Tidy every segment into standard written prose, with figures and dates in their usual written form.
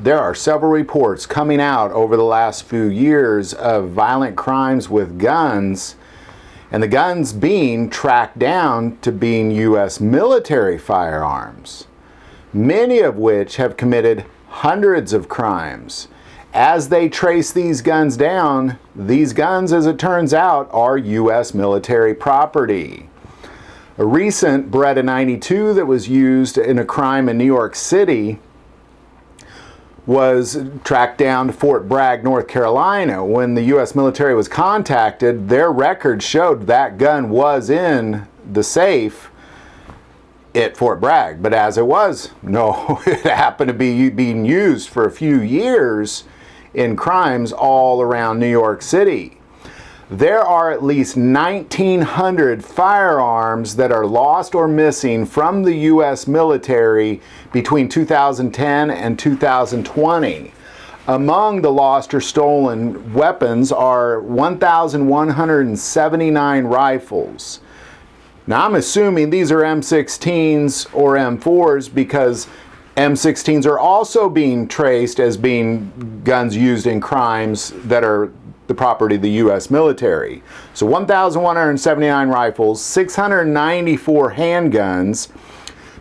there are several reports coming out over the last few years of violent crimes with guns, and the guns being tracked down to being U.S. military firearms, many of which have committed hundreds of crimes. As they trace these guns down, these guns, as it turns out, are U.S. military property. A recent Beretta 92 that was used in a crime in New York City was tracked down to Fort Bragg, North Carolina. When the U.S. military was contacted, their records showed that gun was in the safe at Fort Bragg. But as it was, no, it happened to be being used for a few years in crimes all around New York City. There are at least 1,900 firearms that are lost or missing from the U.S. military between 2010 and 2020. Among the lost or stolen weapons are 1,179 rifles. Now I'm assuming these are M16s or M4s because M16s are also being traced as being guns used in crimes that are the property of the U.S. military. So 1,179 rifles, 694 handguns,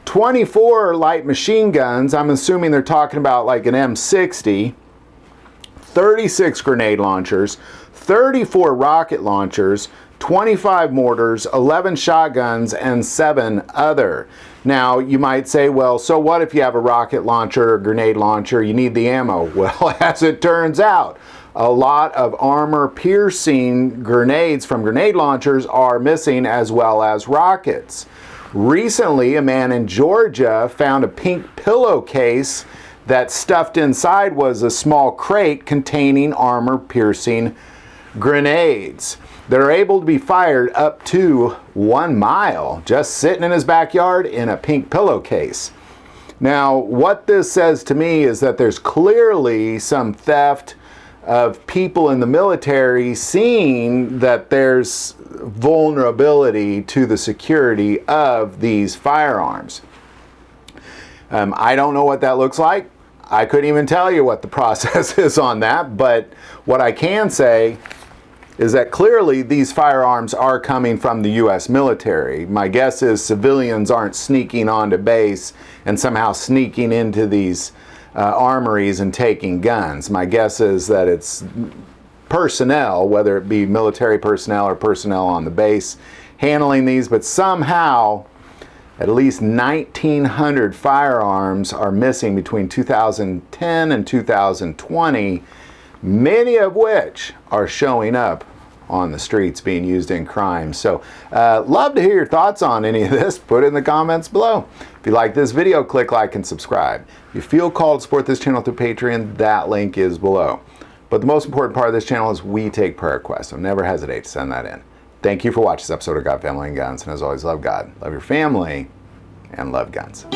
24 light machine guns, I'm assuming they're talking about like an M60, 36 grenade launchers, 34 rocket launchers, 25 mortars, 11 shotguns, and 7 other. Now, you might say, well, so what if you have a rocket launcher or grenade launcher? You need the ammo. Well, as it turns out, a lot of armor-piercing grenades from grenade launchers are missing, as well as rockets. Recently, a man in Georgia found a pink pillowcase that stuffed inside was a small crate containing armor-piercing grenades that are able to be fired up to 1 mile, just sitting in his backyard in a pink pillowcase. Now, what this says to me is that there's clearly some theft of people in the military seeing that there's vulnerability to the security of these firearms. I don't know what that looks like. I couldn't even tell you what the process is on that, but what I can say is that clearly these firearms are coming from the U.S. military. My guess is civilians aren't sneaking onto base and somehow sneaking into these armories and taking guns. My guess is that it's personnel, whether it be military personnel or personnel on the base, handling these, but somehow at least 1,900 firearms are missing between 2010 and 2020, many of which are showing up on the streets being used in crime. So love to hear your thoughts on any of this. Put it in the comments below. If you like this video, click like and subscribe. If you feel called to support this channel through Patreon, that link is below. But the most important part of this channel is we take prayer requests, so never hesitate to send that in. Thank you for watching this episode of God, Family, and Guns. And as always, love God, love your family, and love guns.